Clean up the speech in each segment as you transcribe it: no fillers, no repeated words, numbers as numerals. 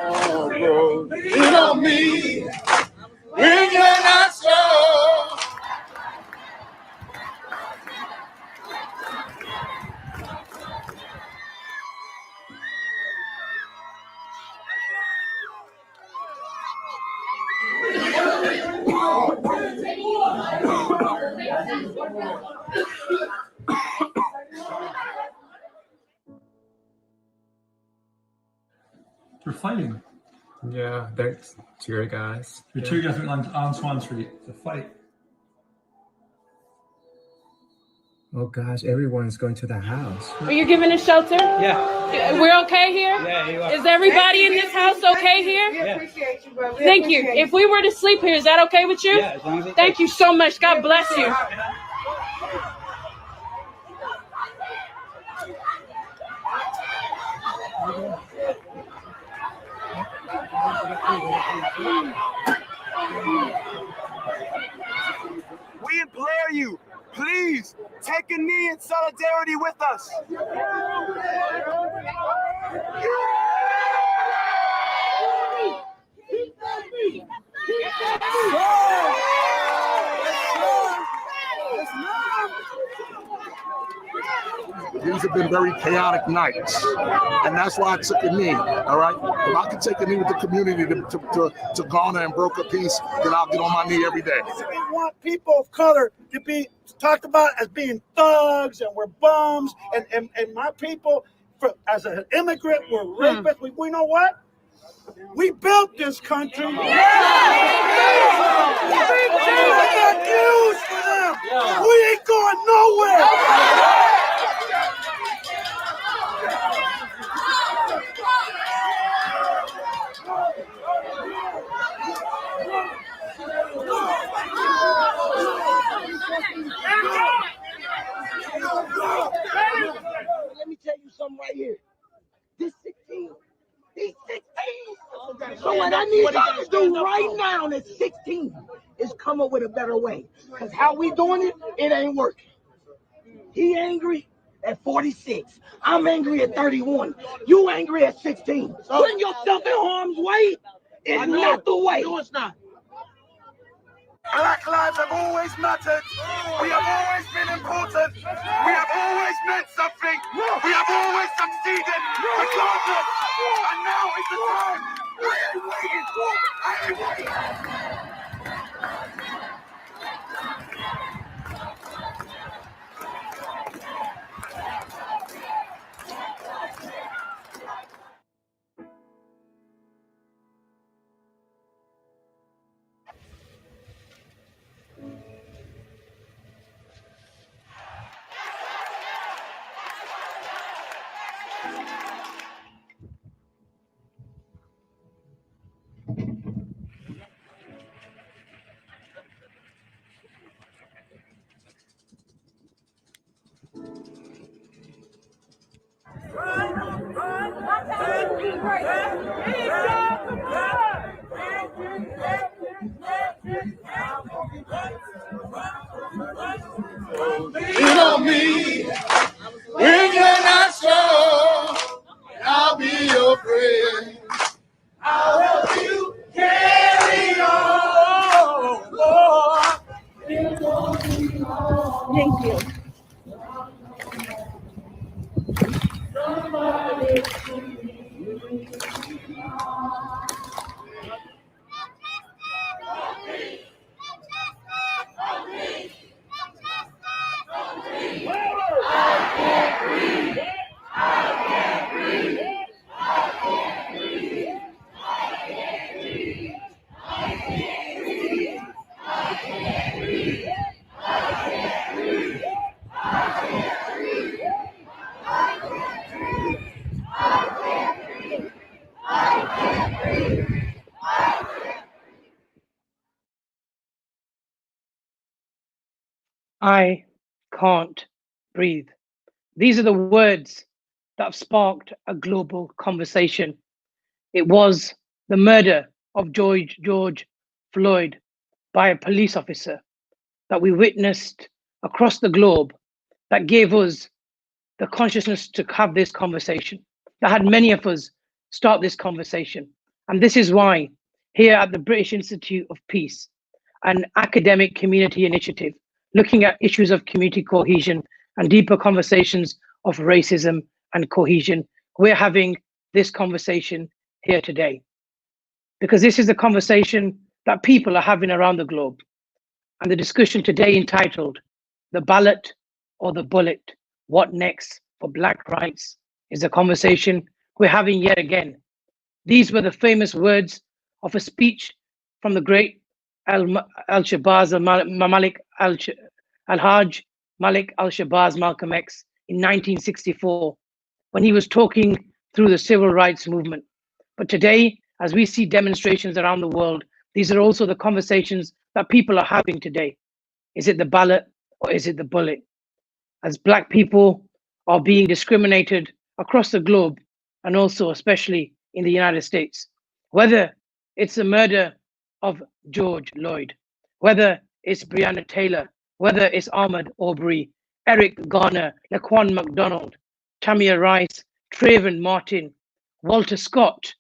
Oh, lean on me when you're not strong. They're fighting. Yeah, they're tear gas. The tear gas went on Swan Street. It's a fight. Oh gosh, everyone's going to the house. Are you giving us shelter? Yeah. We're okay here? Yeah, you are. Is everybody in this house okay here? Yeah. Appreciate you, bro. Thank you. If we were to sleep here, is that okay with you? Yeah, as long as it's Thank you so much. God bless you. We implore you, please take a knee in solidarity with us. These have been very chaotic nights, and that's why I took a knee, all right? If I could take a knee with the community to garner and broker peace, then I'll get on my knee every day. We want people of color to be talked about as being thugs and we're bums, and my people, as an immigrant, we're rapists. We know what? We built this country. We got news for them. We ain't going nowhere. Let me tell you something right here. This 16, these 16. So what I need y'all to do right now at 16 is come up with a better way. Because how we doing it, it ain't working. He angry at 46. I'm angry at 31. You angry at 16. Putting yourself in harm's way is not the way. No, it's not. Black lives have always mattered. We have always been important. We have always meant something. We have always succeeded, regardless. And now is the time. I ain't waiting. I ain't waiting. Lean on me when you're not strong. I'll be your friend. I'll help you carry on. Thank you. I can't breathe. These are the words that have sparked a global conversation. It was the murder of George Floyd by a police officer that we witnessed across the globe that gave us the consciousness to have this conversation, that had many of us start this conversation. And this is why here at the British Institute of Peace, an academic community initiative looking at issues of community cohesion and deeper conversations of racism and cohesion, we're having this conversation here today. Because this is a conversation that people are having around the globe. And the discussion today entitled, The Ballot or the Bullet, What Next for Black Rights, is a conversation we're having yet again. These were the famous words of a speech from the great Al-Shabazz Al-Hajj Malik Al-Shabazz Malcolm X in 1964, when he was talking through the civil rights movement. But today, as we see demonstrations around the world, these are also the conversations that people are having today. Is it the ballot or is it the bullet? As Black people are being discriminated across the globe, and also especially in the United States, whether it's the murder of George Floyd, whether it's Breonna Taylor, whether it's Ahmaud Arbery, Eric Garner, Laquan McDonald, Tamir Rice, Trayvon Martin, Walter Scott,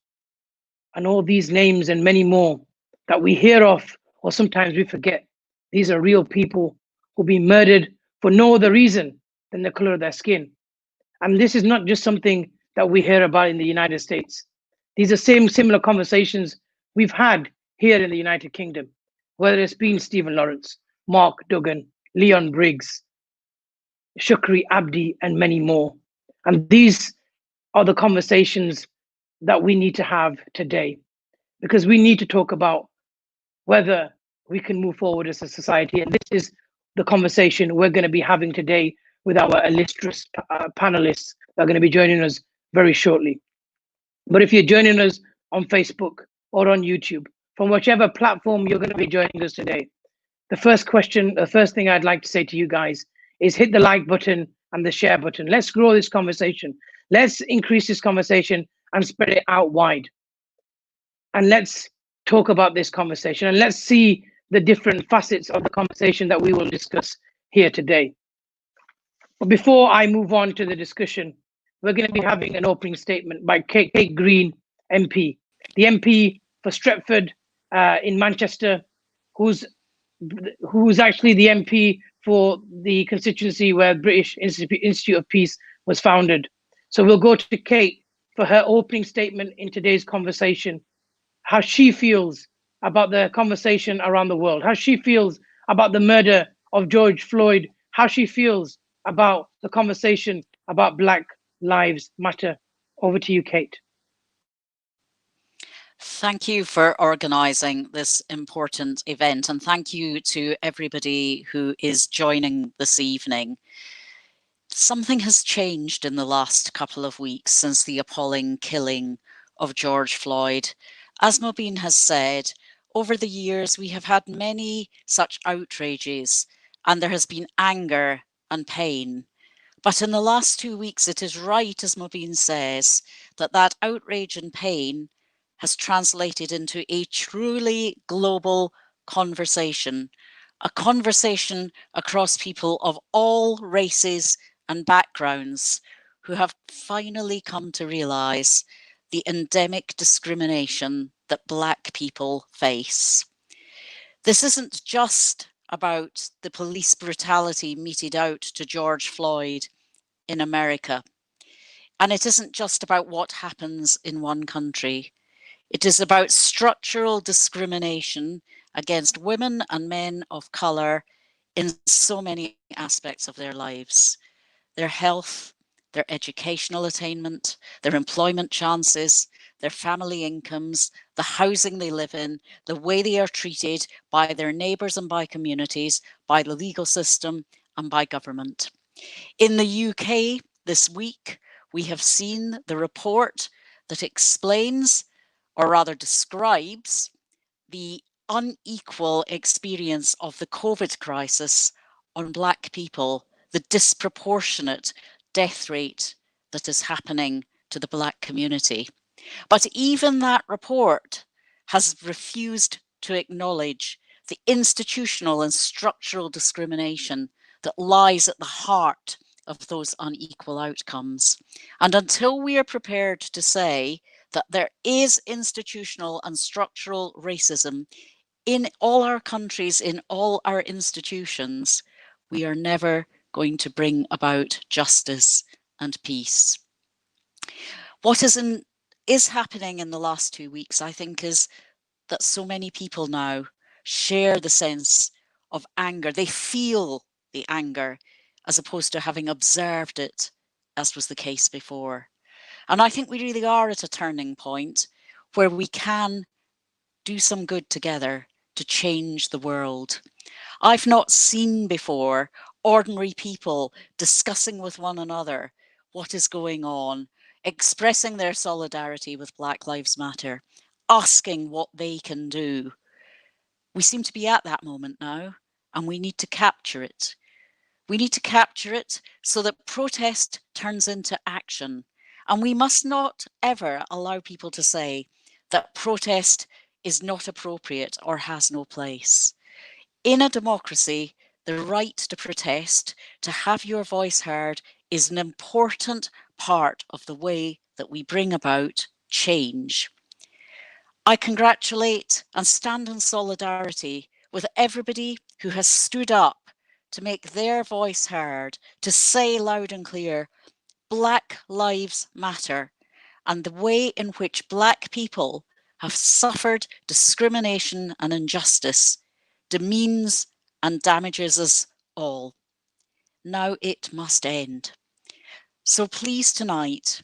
and all these names and many more that we hear of, or sometimes we forget. These are real people who've been murdered for no other reason than the color of their skin. And this is not just something that we hear about in the United States. These are similar conversations we've had here in the United Kingdom, whether it's been Stephen Lawrence, Mark Duggan, Leon Briggs, Shukri Abdi, and many more. And these are the conversations that we need to have today, because we need to talk about whether we can move forward as a society. And this is the conversation we're going to be having today with our illustrious panelists that are going to be joining us very shortly. But if you're joining us on Facebook or on YouTube, from whichever platform you're going to be joining us today, the first thing I'd like to say to you guys is hit the like button and the share button. Let's grow this conversation. Let's increase this conversation and spread it out wide. And let's talk about this conversation, and let's see the different facets of the conversation that we will discuss here today. But before I move on to the discussion, we're going to be having an opening statement by Kate Green, MP, the MP for Stretford in Manchester, who's actually the MP for the constituency where British Institute of Peace was founded. So we'll go to Kate for her opening statement in today's conversation, how she feels about the conversation around the world, how she feels about the murder of George Floyd, how she feels about the conversation about Black Lives Matter. Over to you, Kate. Thank you for organising this important event, and thank you to everybody who is joining this evening. Something has changed in the last couple of weeks since the appalling killing of George Floyd. As Mobeen has said, over the years we have had many such outrages, and there has been anger and pain. But in the last 2 weeks, it is right, as Mobeen says, that outrage and pain has translated into a truly global conversation, a conversation across people of all races and backgrounds who have finally come to realise the endemic discrimination that Black people face. This isn't just about the police brutality meted out to George Floyd in America. And it isn't just about what happens in one country. It is about structural discrimination against women and men of colour in so many aspects of their lives. Their health, their educational attainment, their employment chances, their family incomes, the housing they live in, the way they are treated by their neighbours and by communities, by the legal system and by government. In the UK this week, we have seen the report that explains, or rather describes, the unequal experience of the COVID crisis on Black people, the disproportionate death rate that is happening to the Black community. But even that report has refused to acknowledge the institutional and structural discrimination that lies at the heart of those unequal outcomes. And until we are prepared to say that there is institutional and structural racism in all our countries, in all our institutions, we are never going to bring about justice and peace. What is happening in the last 2 weeks, I think, is that so many people now share the sense of anger. They feel the anger as opposed to having observed it, as was the case before. And I think we really are at a turning point where we can do some good together to change the world. I've not seen before ordinary people discussing with one another what is going on, expressing their solidarity with Black Lives Matter, asking what they can do. We seem to be at that moment now, and we need to capture it. We need to capture it so that protest turns into action. And we must not ever allow people to say that protest is not appropriate or has no place. In a democracy, the right to protest, to have your voice heard, is an important part of the way that we bring about change. I congratulate and stand in solidarity with everybody who has stood up to make their voice heard, to say loud and clear, Black Lives Matter, and the way in which Black people have suffered discrimination and injustice demeans and damages us all. Now it must end. So please tonight,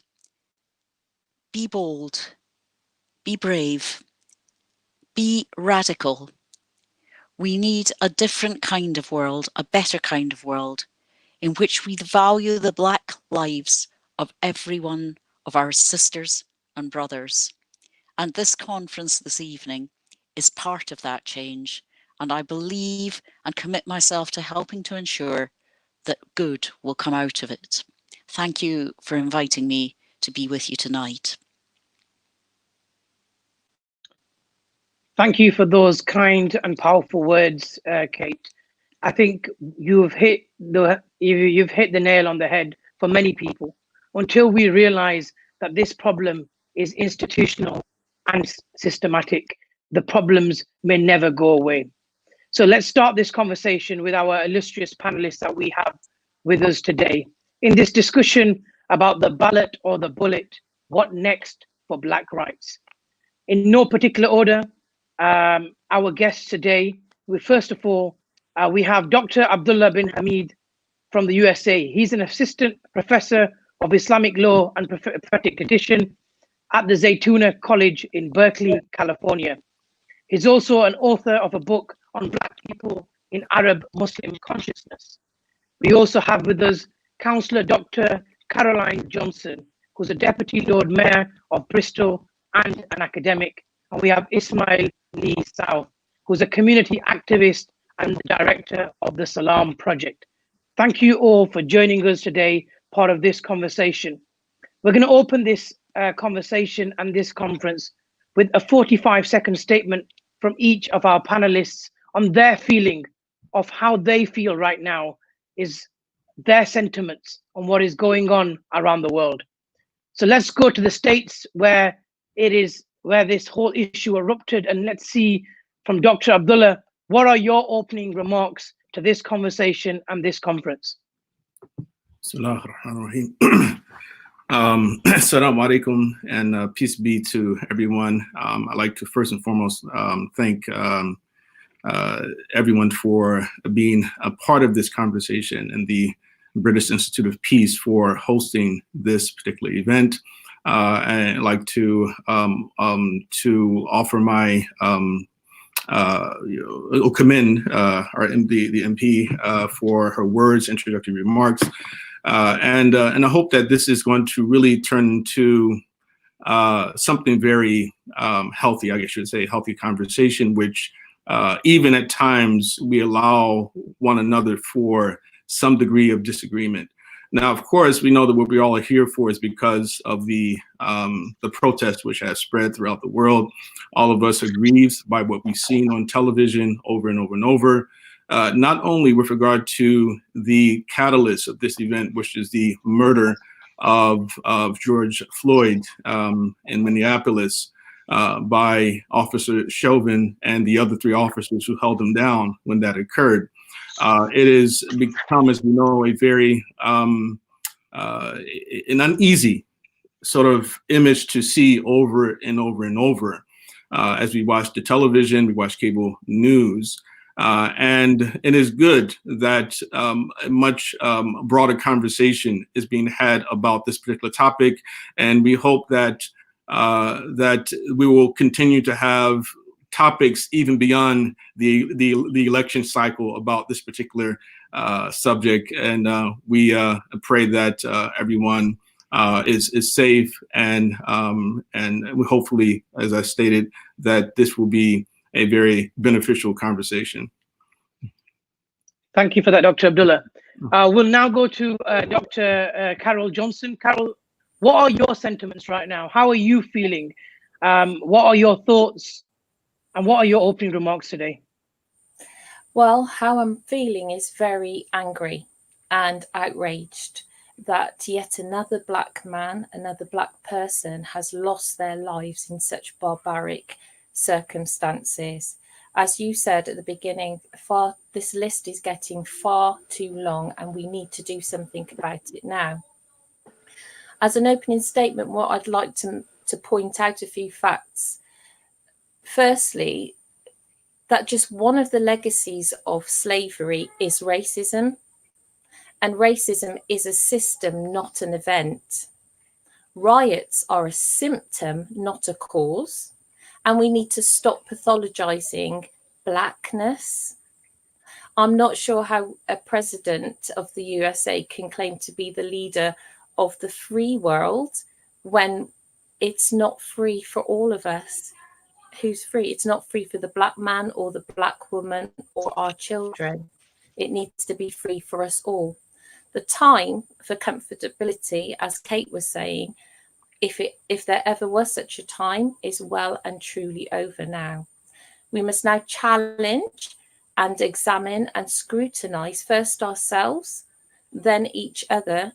be bold, be brave, be radical. We need a different kind of world, a better kind of world, in which we value the Black lives of every one of our sisters and brothers. And this conference this evening is part of that change. And I believe and commit myself to helping to ensure that good will come out of it. Thank you for inviting me to be with you tonight. Thank you for those kind and powerful words, Kate. I think you've hit the nail on the head for many people. Until we realize that this problem is institutional and systematic, the problems may never go away. So let's start this conversation with our illustrious panelists that we have with us today. In this discussion about the ballot or the bullet, what next for Black rights? In no particular order, our guests today, first of all, we have Dr. Abdullah bin Hamid from the USA. He's an assistant professor of Islamic law and prophetic tradition at the Zaytuna College in Berkeley, California. He's also an author of a book on Black people in Arab Muslim consciousness. We also have with us Councillor Dr. Caroline Johnson, who's a Deputy Lord Mayor of Bristol and an academic. And we have Ismail Lee South, who's a community activist and the director of the Salam Project. Thank you all for joining us today, part of this conversation. We're going to open this conversation and this conference with a 45-second statement from each of our panelists on their feeling of how they feel right now, is their sentiments on what is going on around the world. So let's go to the States where this whole issue erupted, and let's see from Dr. Abdullah, what are your opening remarks to this conversation and this conference? Assalamu alaikum, and peace be to everyone. I'd like to first and foremost thank everyone for being a part of this conversation, and the British Institute of Peace for hosting this particular event. And I'd like to offer my commend the MP for her words, introductory remarks, and I hope that this is going to really turn into something very healthy, I guess you should say, healthy conversation, which even at times we allow one another for some degree of disagreement. Now, of course, we know that what we all are here for is because of the protest which has spread throughout the world. All of us are grieved by what we've seen on television over and over and over. not only with regard to the catalyst of this event, which is the murder of George Floyd in Minneapolis by Officer Chauvin and the other 3 officers who held him down when that occurred. It has become, as we know, a very an uneasy sort of image to see over and over and over as we watch the television, we watch cable news. And it is good that a much broader conversation is being had about this particular topic, and we hope that that we will continue to have topics even beyond the election cycle about this particular subject. And we pray that everyone is safe, and we hopefully, as I stated, that this will be a very beneficial conversation. Thank you for that, Dr. Abdullah. We'll now go to Dr. Carol Johnson. Carol, what are your sentiments right now? How are you feeling? What are your thoughts? And what are your opening remarks today? Well, how I'm feeling is very angry and outraged that yet another Black man, another Black person has lost their lives in such barbaric circumstances. As you said at the beginning, this list is getting far too long, and we need to do something about it now. As an opening statement, what I'd like to point out a few facts. Firstly, that just one of the legacies of slavery is racism, and racism is a system, not an event. Riots are a symptom, not a cause. And we need to stop pathologizing Blackness. I'm not sure how a president of the USA can claim to be the leader of the free world when it's not free for all of us. Who's free? It's not free for the Black man or the Black woman or our children. It needs to be free for us all. The time for comfortability, as Kate was saying, if there ever was such a time, is well and truly over now. We must now challenge and examine and scrutinize first ourselves, then each other,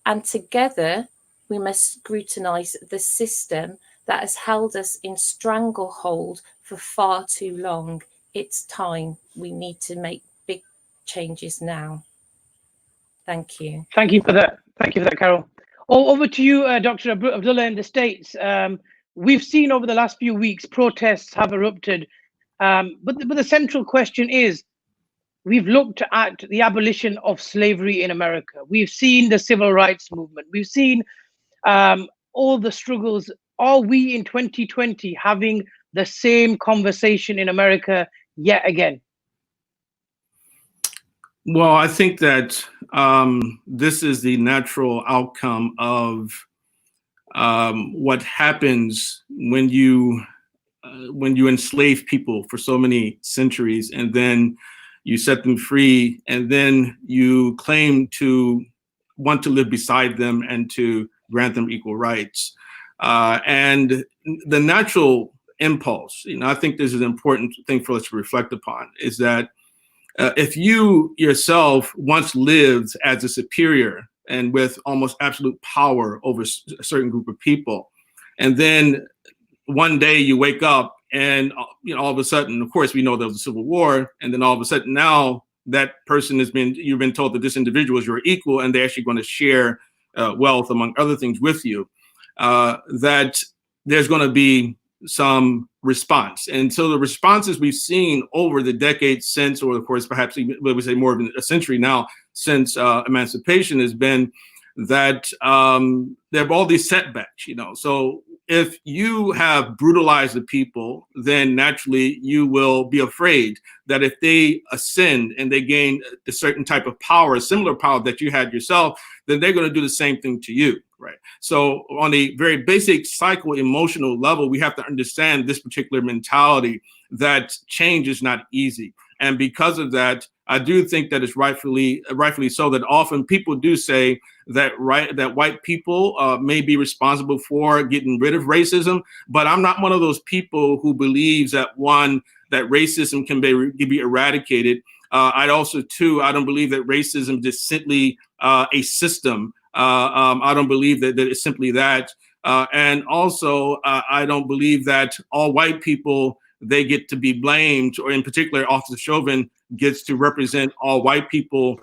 and together we must scrutinize the system that has held us in stranglehold for far too long. It's time. We need to make big changes now. Thank you. Thank you for that. Thank you for that, Carol. Over to you, Dr. Abdullah, in the States. We've seen over the last few weeks protests have erupted, but the central question is, we've looked at the abolition of slavery in America. We've seen the civil rights movement. We've seen all the struggles. Are we in 2020 having the same conversation in America yet again? Well, I think that this is the natural outcome of what happens when you enslave people for so many centuries, and then you set them free, and then you claim to want to live beside them and to grant them equal rights. And the natural impulse, I think this is an important thing for us to reflect upon, is that if you yourself once lived as a superior and with almost absolute power over a certain group of people, and then one day you wake up and all of a sudden, of course, we know there was a civil war, and then all of a sudden now that person you've been told that this individual is your equal, and they're actually going to share wealth, among other things, with you, that there's going to be some response. And so the responses we've seen over the decades since, or of course, perhaps even, we say more than a century now since emancipation, has been that there are all these setbacks, So if you have brutalized the people, then naturally you will be afraid that if they ascend and they gain a certain type of power, a similar power that you had yourself, then they're going to do the same thing to you. Right. So on a very basic psycho-emotional level, we have to understand this particular mentality that change is not easy. And because of that, I do think that it's rightfully so that often people do say that white people may be responsible for getting rid of racism. But I'm not one of those people who believes that racism can be eradicated I'd also, too, I don't believe that racism is simply a system. I don't believe that it's simply that. And also, I don't believe that all white people, they get to be blamed, or in particular, Officer Chauvin gets to represent all white people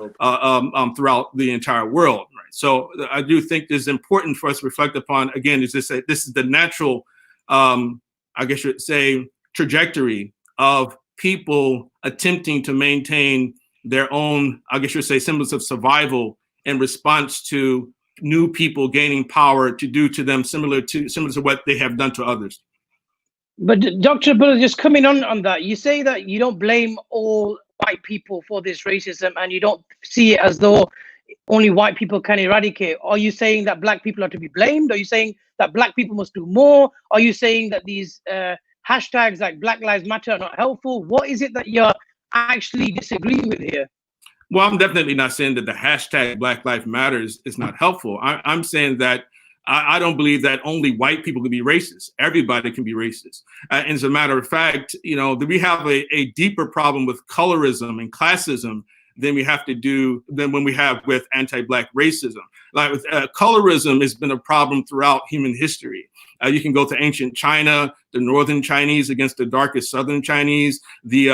throughout the entire world. Right? So I do think it's important for us to reflect upon, again, is this is the natural, I guess you would say, trajectory of people attempting to maintain their own, I guess you would say, semblance of survival in response to new people gaining power to do to them similar to what they have done to others. But Dr. Ballot, just coming on that, you say that you don't blame all white people for this racism, and you don't see it as though only white people can eradicate. Are you saying that black people are to be blamed? Are you saying that black people must do more? Are you saying that these hashtags like Black Lives Matter are not helpful? What is it that you're actually disagreeing with here? Well, I'm definitely not saying that the hashtag Black Lives Matters is not helpful. I'm saying that I don't believe that only white people can be racist. Everybody can be racist. And as a matter of fact, we have a deeper problem with colorism and classism than we have with anti-Black racism. Like with colorism has been a problem throughout human history. You can go to ancient China, the northern Chinese against the darkest southern Chinese, the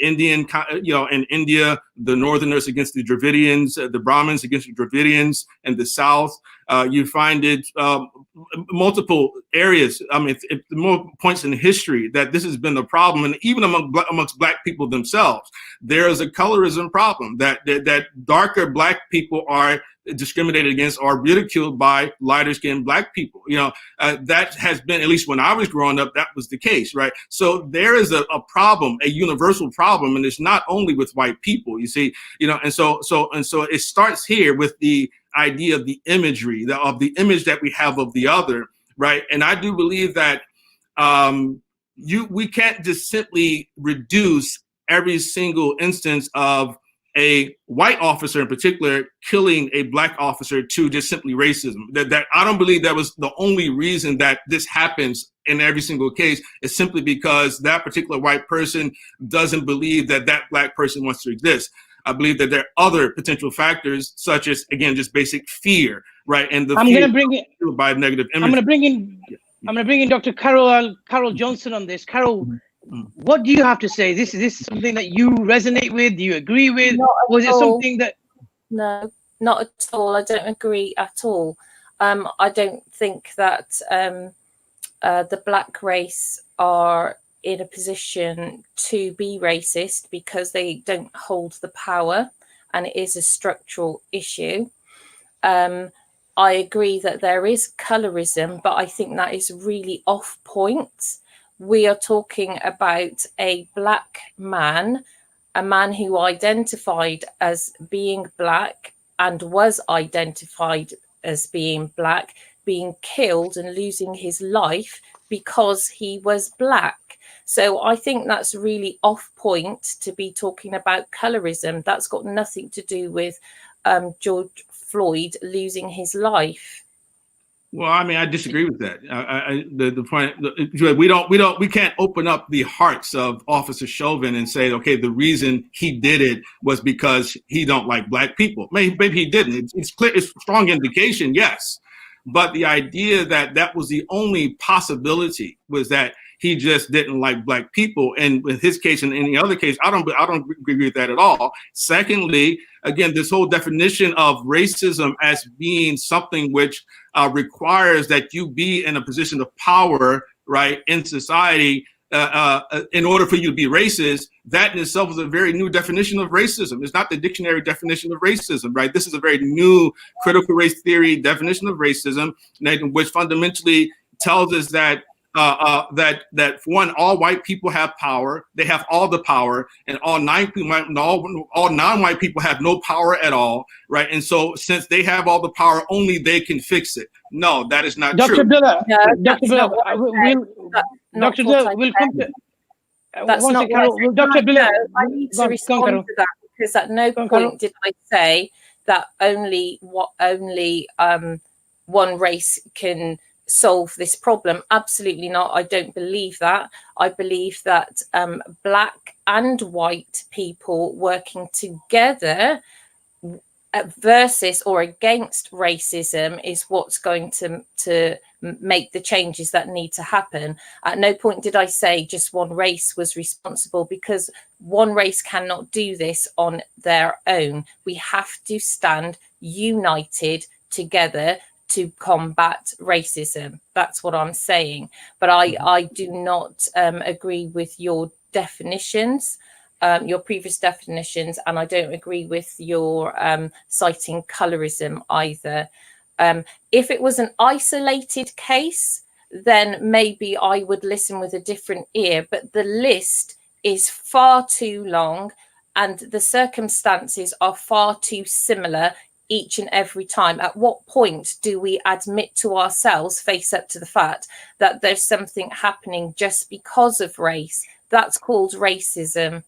Indian, in India, the northerners against the Dravidians, the Brahmins against the Dravidians, and the South. You find it multiple areas. I mean, more points in history that this has been the problem, and even amongst Black people themselves, there is a colorism problem that darker Black people are discriminated against or ridiculed by lighter skinned Black people. That has been, at least when I was growing up, that was the case, right? So there is a problem, a universal problem, and it's not only with white people, you see, and so it starts here with the idea of the imagery, of the image that we have of the other, right? And I do believe that we can't just simply reduce every single instance of a white officer in particular killing a Black officer to just simply racism. That I don't believe that was the only reason that this happens in every single case. Is simply because that particular white person doesn't believe that Black person wants to exist. I believe that there are other potential factors, such as, again, just basic fear, right? And I'm going to bring in by negative imagery. I'm going to bring in Dr. Carol Johnson on this. Carol, what do you have to say? Is this something that you resonate with? Do you agree with? Was it something that? No, not at all. I don't agree at all. I don't think that the Black race are in a position to be racist because they don't hold the power, and it is a structural issue. I agree that there is colorism, but I think that is really off point. We are talking about a Black man, a man who identified as being Black and was identified as being Black, being killed and losing his life because he was Black. So I think that's really off point to be talking about colorism. That's got nothing to do with George Floyd losing his life. Well, I mean, I disagree with that. The point, we can't open up the hearts of Officer Chauvin and say, okay, the reason he did it was because he don't like Black people. Maybe he didn't. It's clear, it's a strong indication, yes. But the idea that was the only possibility was that he just didn't like Black people. And with his case and any other case, I don't agree with that at all. Secondly, again, this whole definition of racism as being something which requires that you be in a position of power, right, in society, in order for you to be racist, that in itself is a very new definition of racism. It's not the dictionary definition of racism, right? This is a very new critical race theory definition of racism, which fundamentally tells us that that for one, all white people have power. They have all the power, and all non-white people have no power at all, right? And so, since they have all the power, only they can fix it. No, that is not true. Dr. Ballot, Dr. Ballot, we'll come to. That's not what Dr. Ballot, I need to respond to that, because at no point did I say that only one race can solve this problem. Absolutely not. I don't believe that. I believe that black and white people working together versus or against racism is what's going to make the changes that need to happen. At no point did I say just one race was responsible, because one race cannot do this on their own. We have to stand united together to combat racism. That's what I'm saying. But I do not agree with your definitions, your previous definitions, and I don't agree with your citing colorism either. If it was an isolated case, then maybe I would listen with a different ear, but the list is far too long and the circumstances are far too similar each and every time. At what point do we admit to ourselves, face up to the fact that there's something happening just because of race? That's called racism.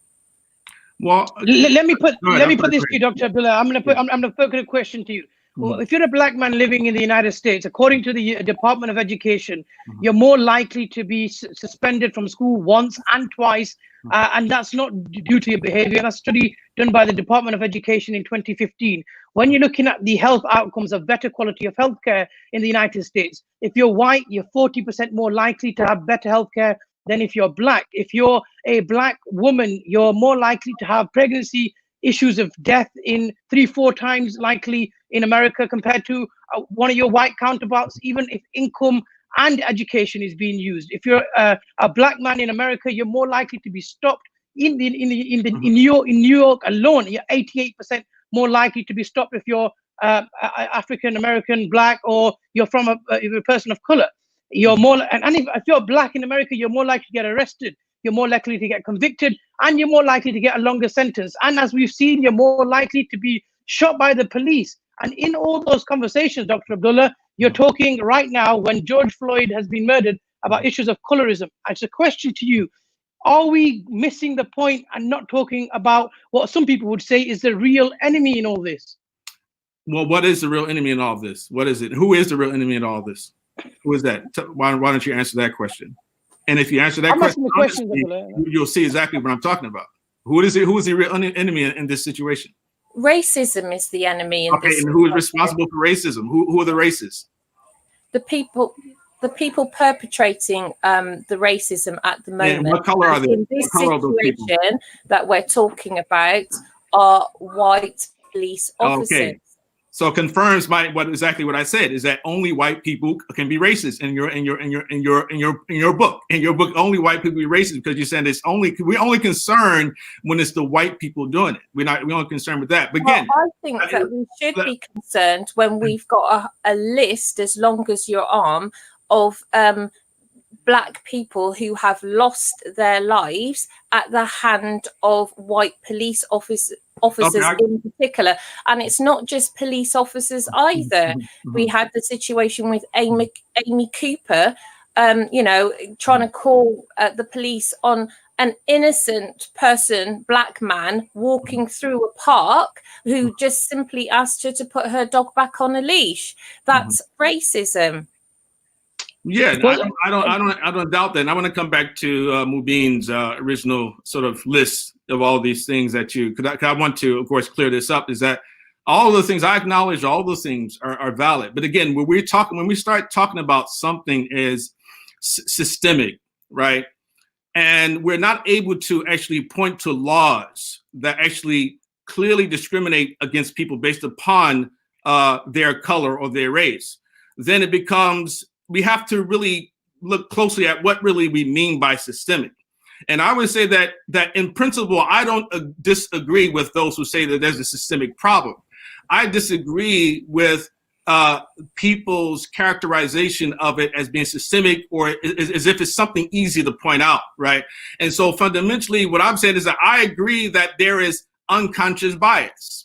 Well, let me put this to you, Dr. Abdullah. I'm gonna put a question to you. Well, if you're a black man living in the United States, according to the Department of Education, you're more likely to be suspended from school once and twice, and that's not due to your behavior. That's a study done by the Department of Education in 2015. When you're looking at the health outcomes of better quality of healthcare in the United States, if you're white, you're 40% more likely to have better healthcare than if you're black. If you're a black woman, you're more likely to have pregnancy issues of death in 3-4 times likely in America compared to one of your white counterparts, even if income and education is being used. If you're a black man in America, you're more likely to be stopped in New York alone. You're 88% more likely to be stopped if you're African American, black, or you're from a person of color. You're more, and if you're black in America, you're more likely to get arrested. You're more likely to get convicted, and you're more likely to get a longer sentence. And as we've seen, you're more likely to be shot by the police. And in all those conversations, Dr. Abdullah, you're talking right now when George Floyd has been murdered about issues of colorism. It's a question to you. Are we missing the point and not talking about what some people would say is the real enemy in all this? Well, what is the real enemy in all of this? What is it? Who is the real enemy in all of this? Who is that? Why don't you answer that question? And if you answer that question, honestly, you'll see exactly what I'm talking about. Who is it? Who is the real enemy in this situation? Racism is the enemy in this. And who is responsible for racism? Who are the racists? The people perpetrating the racism at the moment. And what color are they? In this situation that we're talking about are white police officers. Okay. So confirms exactly what I said, is that only white people can be racist in your book. In your book, only white people be racist, because you're saying we're only concerned when it's the white people doing it. We're only concerned with that. But again, I think that we should be concerned when we've got a list as long as your arm of black people who have lost their lives at the hand of white police officers in particular. And it's not just police officers either. We had the situation with Amy Cooper, trying to call the police on an innocent person, black man, walking through a park who just simply asked her to put her dog back on a leash. That's racism. Yeah, I don't doubt that. And I want to come back to Mubin's original sort of list of all these things that because I want to, of course, clear this up, is that all the things I acknowledge, all those things are valid. But again, when we start talking about something as systemic, right? And we're not able to actually point to laws that actually clearly discriminate against people based upon their color or their race, then it becomes, we have to really look closely at what really we mean by systemic. And I would say that in principle, I don't disagree with those who say that there's a systemic problem. I disagree with people's characterization of it as being systemic, or as if it's something easy to point out, right? And so fundamentally, what I'm saying is that I agree that there is unconscious bias.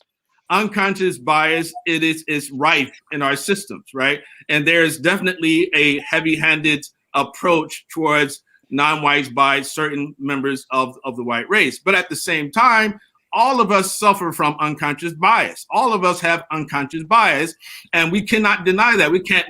Unconscious bias, it is rife in our systems, right? And there's definitely a heavy-handed approach towards non-whites by certain members of the white race. But at the same time, all of us suffer from unconscious bias. All of us have unconscious bias, and we cannot deny that. We can't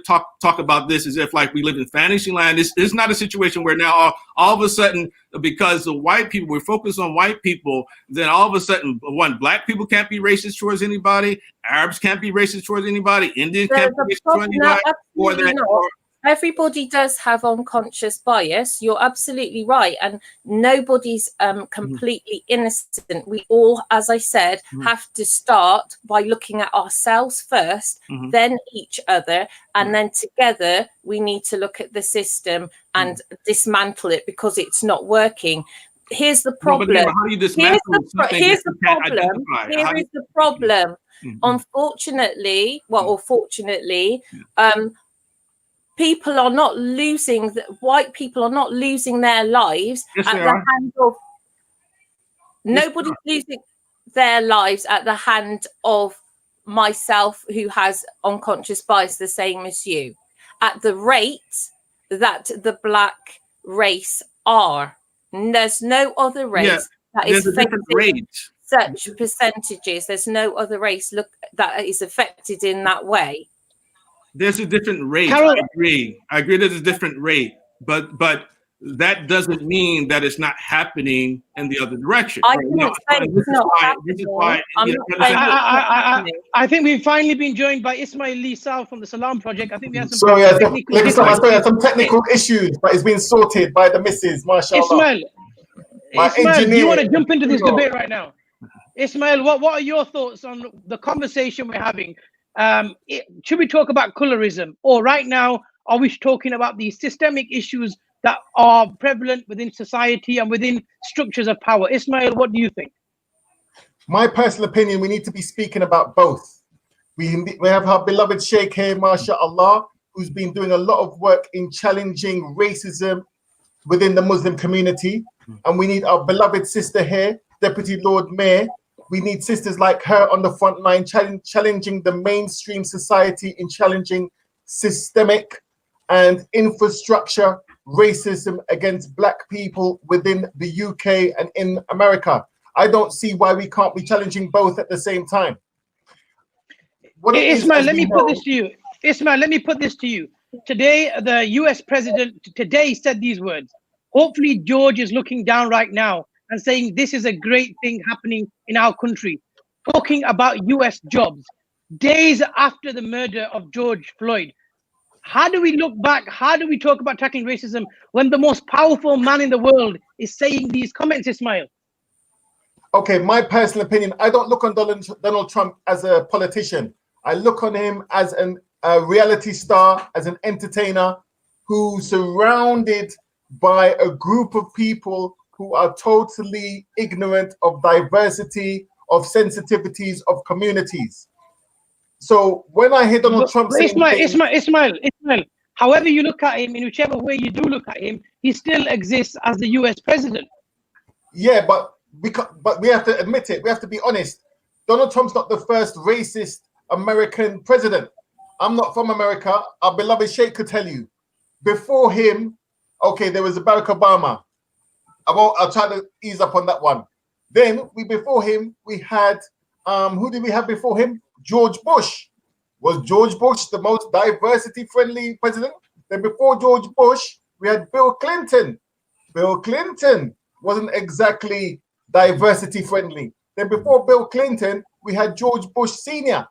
talk about this as if like we live in fantasy land. It's not a situation where now all of a sudden, because the white people, we're focused on white people, then all of a sudden, one, black people can't be racist towards anybody, Arabs can't be racist towards anybody, Indians can't be racist towards anybody, or that. Everybody does have unconscious bias. You're absolutely right. And nobody's completely innocent. We all, as I said, have to start by looking at ourselves first, then each other. And then together, we need to look at the system and dismantle it because it's not working. Here's the problem. No, how do you dismantle something here's that the you can't problem. identify? Here is the problem. Unfortunately, or fortunately, people are not losing, white people are not losing their lives at the hand of, nobody's losing their lives at the hand of myself who has unconscious bias the same as you, at the rate that the black race are. And there's no other race that is affected such percentages. There's no other race that is affected in that way. There's a different rate. Carol, I agree there's a different rate, but that doesn't mean that it's not happening in the other direction. I didn't say it's not happening. I think we've finally been joined by Ismail Lee Sal from the Salam Project. I think we have some some technical issues, but it's been sorted by the missus, mashallah. Ismail, do you want to jump into this debate right now? Ismail, what are your thoughts on the conversation we're having? Should we talk about colorism, or right now are we talking about the systemic issues that are prevalent within society and within structures of power? Ismail, what do you think? My personal opinion, we need to be speaking about both. We have our beloved Sheikh here, mashallah, who's been doing a lot of work in challenging racism within the Muslim community, and we need our beloved sister here, Deputy Lord Mayor. We need sisters like her on the front line, challenging the mainstream society in challenging systemic and infrastructure racism against black people within the UK and in America. I don't see why we can't be challenging both at the same time. Ismail, let me put this to you. Ismail, let me put this to you. Today, the US president said these words. Hopefully, George is looking down right now and saying this is a great thing happening in our country, talking about US jobs, days after the murder of George Floyd. How do we look back? How do we talk about tackling racism when the most powerful man in the world is saying these comments, Ismail? Okay, my personal opinion, I don't look on Donald Trump as a politician. I look on him as a reality star, as an entertainer who's surrounded by a group of people who are totally ignorant of diversity, of sensitivities, of communities. So when I hear Donald Trump saying Ismail, however you look at him, in whichever way you do look at him, he still exists as the US president. Yeah, but we have to admit it. We have to be honest. Donald Trump's not the first racist American president. I'm not from America. Our beloved Sheikh could tell you. Before him, okay, there was Barack Obama. I'll try to ease up on that one. Then before him, we had who did we have before him? George Bush. Was George Bush the most diversity-friendly president? Then before George Bush, we had Bill Clinton. Bill Clinton wasn't exactly diversity-friendly. Then before Bill Clinton, we had George Bush Sr.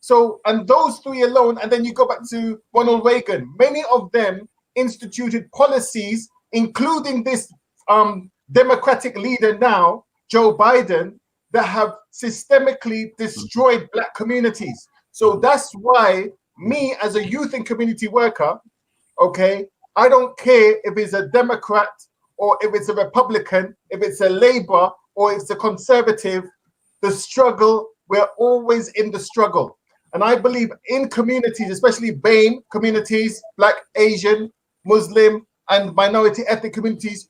So, and those three alone, and then you go back to Ronald Reagan. Many of them instituted policies, including this Democratic leader now, Joe Biden, that have systemically destroyed black communities. So that's why me as a youth and community worker, okay, I don't care if it's a Democrat or if it's a Republican, if it's a Labour or it's a Conservative, the struggle, we're always in the struggle. And I believe in communities, especially BAME communities, Black, Asian, Muslim, and minority ethnic communities,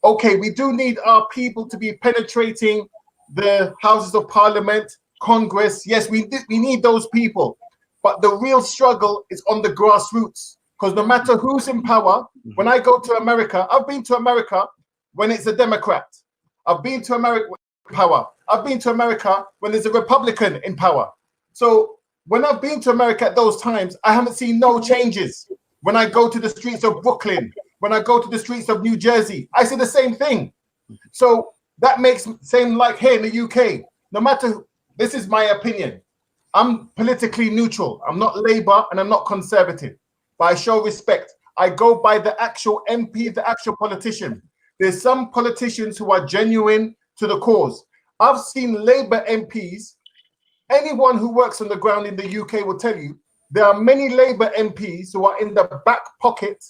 okay, we do need our people to be penetrating the Houses of Parliament, Congress. Yes, we need those people. But the real struggle is on the grassroots. Because no matter who's in power, when I go to America, I've been to America when it's a Democrat. I've been to America power. I've been to America when there's a Republican in power. So when I've been to America at those times, I haven't seen no changes. When I go to the streets of Brooklyn, when I go to the streets of New Jersey, I see the same thing. So that makes same like here in the UK. No matter, this is my opinion. I'm politically neutral. I'm not Labour and I'm not Conservative, but I show respect. I go by the actual MP, the actual politician. There's some politicians who are genuine to the cause. I've seen Labour MPs. Anyone who works on the ground in the UK will tell you there are many Labour MPs who are in the back pocket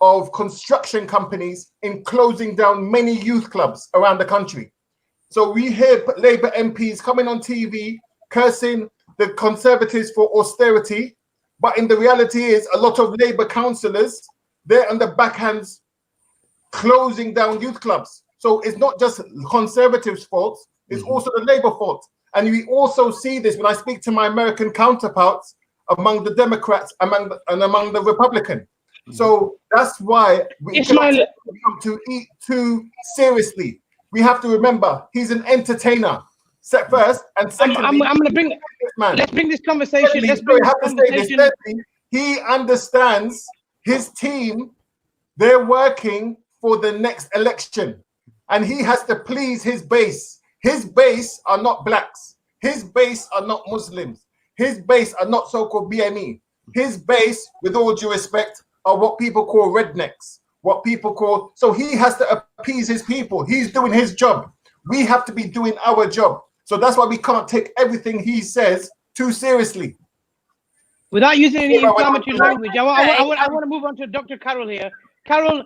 of construction companies in closing down many youth clubs around the country. So we hear Labour MPs coming on TV cursing the Conservatives for austerity, but in the reality is a lot of Labour councillors, they're on the backhands closing down youth clubs. So it's not just Conservatives' fault, it's also the Labour fault. And we also see this when I speak to my American counterparts among the Democrats among the Republican. So that's why we cannot to eat too seriously. We have to remember he's an entertainer. First and secondly, I'm going to bring. Let's bring this conversation. Let's bring this conversation. He understands his team. They're working for the next election, and he has to please his base. His base are not blacks. His base are not Muslims. His base are not so-called BME. His base, with all due respect, are what people call rednecks. What people call. So he has to appease his people. He's doing his job. We have to be doing our job. So that's why we can't take everything he says too seriously. Without using any inflammatory language, I want to move on to Dr. Carol here. Carol,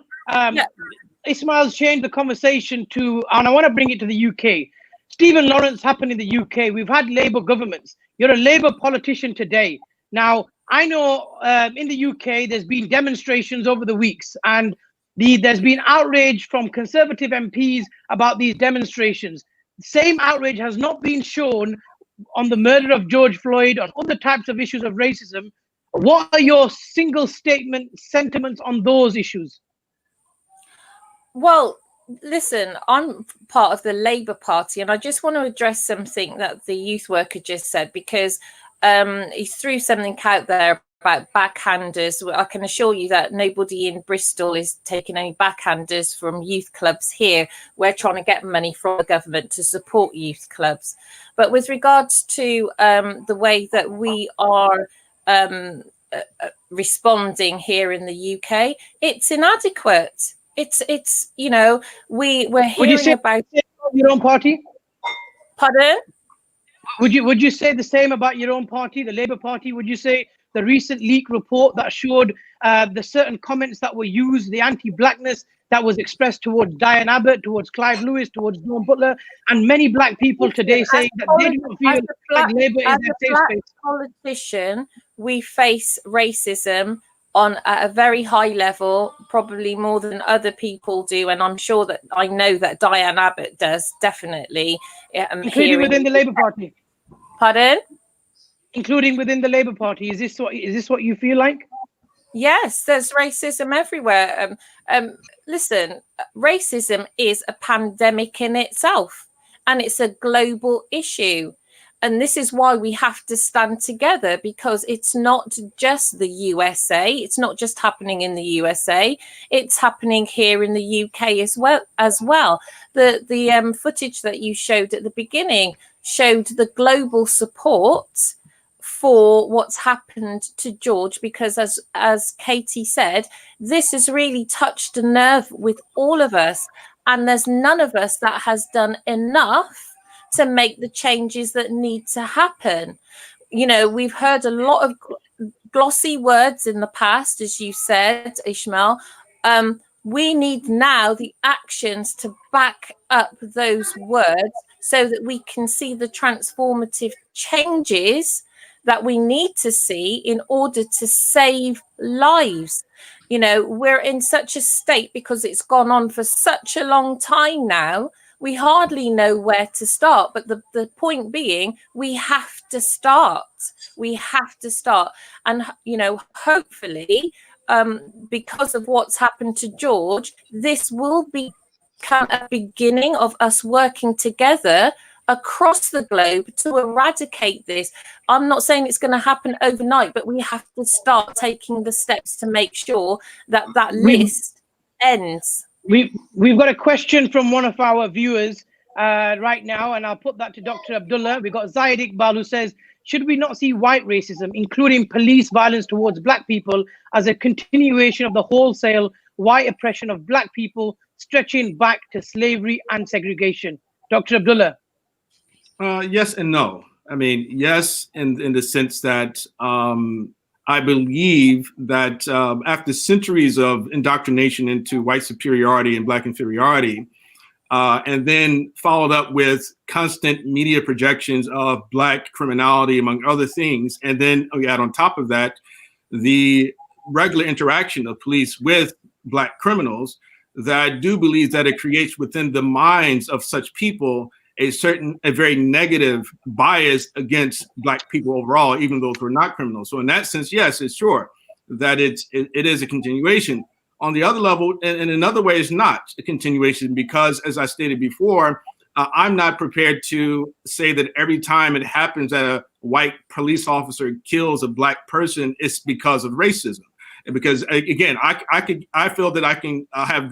Ismail's changed the conversation to, and I want to bring it to the UK. Stephen Lawrence happened in the UK. We've had Labour governments. You're a Labour politician today. Now, I know in the UK, there's been demonstrations over the weeks, and there's been outrage from Conservative MPs about these demonstrations. Same outrage has not been shown on the murder of George Floyd, on other types of issues of racism. What are your single statement sentiments on those issues? Well, listen, I'm part of the Labour Party, and I just want to address something that the youth worker just said, because he threw something out there about backhanders. I can assure you that nobody in Bristol is taking any backhanders from youth clubs here. We're trying to get money from the government to support youth clubs. But with regards to the way that we are responding here in the UK, it's inadequate. It's you know, we're hearing about your own party. Pardon? Would you say the same about your own party, the Labour Party? Would you say the recent leak report that showed the certain comments that were used, the anti-blackness that was expressed towards Diane Abbott, towards Clive Lewis, towards Dawn Butler, and many black people today saying that they don't feel like Labour is their safe space? Politician, we face racism at a very high level, probably more than other people do, and I'm sure that I know that Diane Abbott does, definitely. Including within the Labour Party. Pardon? Including within the Labour Party. Is this what you feel like? Yes, there's racism everywhere. Listen, racism is a pandemic in itself, and it's a global issue. And this is why we have to stand together, because it's not just the USA. It's not just happening in the USA. It's happening here in the UK as well. The footage that you showed at the beginning showed the global support for what's happened to George, because as Katie said, this has really touched a nerve with all of us, and there's none of us that has done enough to make the changes that need to happen. You know, we've heard a lot of glossy words in the past, as you said, Ishmael. We need now the actions to back up those words so that we can see the transformative changes that we need to see in order to save lives. You know, we're in such a state because it's gone on for such a long time now. We hardly know where to start, but the point being, we have to start. We have to start. And, you know, hopefully, because of what's happened to George, this will be count a beginning of us working together across the globe to eradicate this. I'm not saying it's going to happen overnight, but we have to start taking the steps to make sure that that list ends. We've got a question from one of our viewers right now, and I'll put that to Dr. Abdullah. We've got Zayed Iqbal, who says, should we not see white racism, including police violence towards black people, as a continuation of the wholesale white oppression of black people, stretching back to slavery and segregation? Dr. Abdullah. Yes and no. I mean, yes, in the sense that I believe that after centuries of indoctrination into white superiority and black inferiority, and then followed up with constant media projections of black criminality, among other things, and then we add on top of that the regular interaction of police with black criminals, that I do believe that it creates within the minds of such people a very negative bias against black people overall, even those who are not criminals. So in that sense, yes, it's sure that it is a continuation. On the other level, and in another way, it's not a continuation, because as I stated before, I'm not prepared to say that every time it happens that a white police officer kills a black person, it's because of racism. Because again, I feel that I can have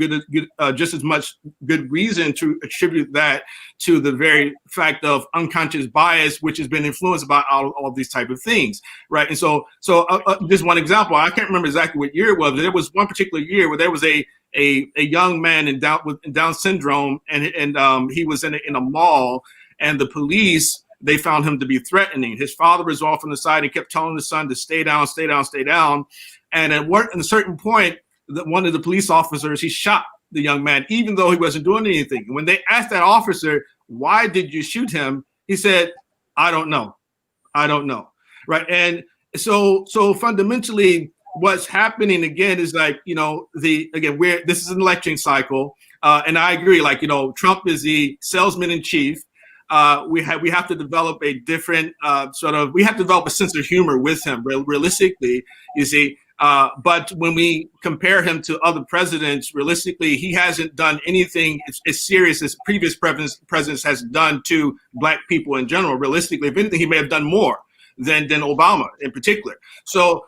just as much good reason to attribute that to the very fact of unconscious bias, which has been influenced by all these type of things, right? And so just one example, I can't remember exactly what year it was, but there was one particular year where there was a young man with Down syndrome, and he was in a mall, and the police, they found him to be threatening. His father was off on the side and kept telling the son to stay down, stay down, stay down. And at a certain point, one of the police officers, he shot the young man, even though he wasn't doing anything. And when they asked that officer, why did you shoot him? He said, I don't know. I don't know. Right. And so fundamentally, what's happening again is like, this is an election cycle. And I agree, Trump is the salesman in chief. We have to develop a different we have to develop a sense of humor with him, realistically, you see. But when we compare him to other presidents, realistically, he hasn't done anything as serious as previous presidents has done to black people in general. Realistically, if anything, he may have done more than Obama in particular. So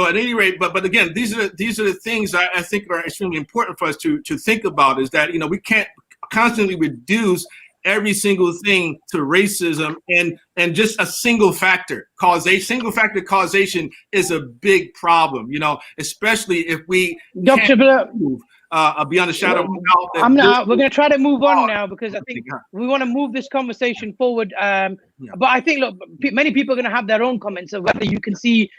at any rate, but again, these are the things I think are extremely important for us to think about, is that, we can't constantly reduce every single thing to racism and just a single factor causation is a big problem, especially if we Dr. move beyond the shadow of a doubt. We're going to try to move on now, because I think we want to move this conversation forward. But I think, look, many people are going to have their own comments of whether you can see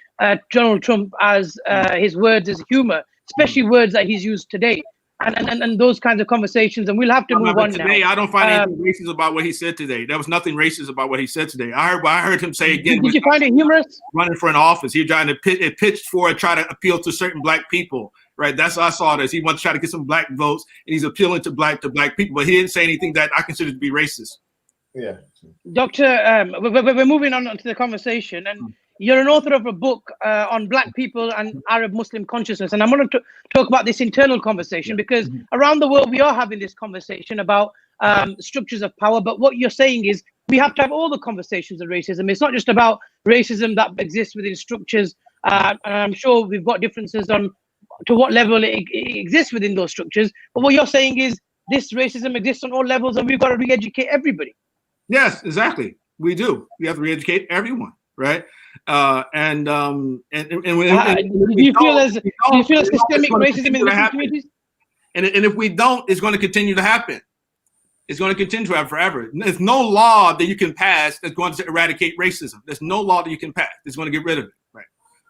Donald Trump as his words as humor, especially words that he's used today. And those kinds of conversations, and we'll have to move on today, now. I don't find anything racist about what he said today. There was nothing racist about what he said today. I heard him say again. Did you find it humorous? Running for an office, he was trying to pitched for try to appeal to certain black people. Right, that's what I saw this. He wants to try to get some black votes, and he's appealing to black people. But he didn't say anything that I consider to be racist. Yeah, Doctor, we're moving on to the conversation, and you're an author of a book on black people and Arab Muslim consciousness. And I'm going to talk about this internal conversation, because around the world, we are having this conversation about structures of power. But what you're saying is we have to have all the conversations of racism. It's not just about racism that exists within structures. And I'm sure we've got differences on to what level it exists within those structures. But what you're saying is this racism exists on all levels, and we've got to re-educate everybody. Yes, exactly. We do. We have to re-educate everyone, right? Do you feel as systemic racism in the communities? And if we don't, it's going to continue to happen. It's going to continue to happen forever. There's no law that you can pass that's going to eradicate racism. There's no law that you can pass that's going to get rid of it, right?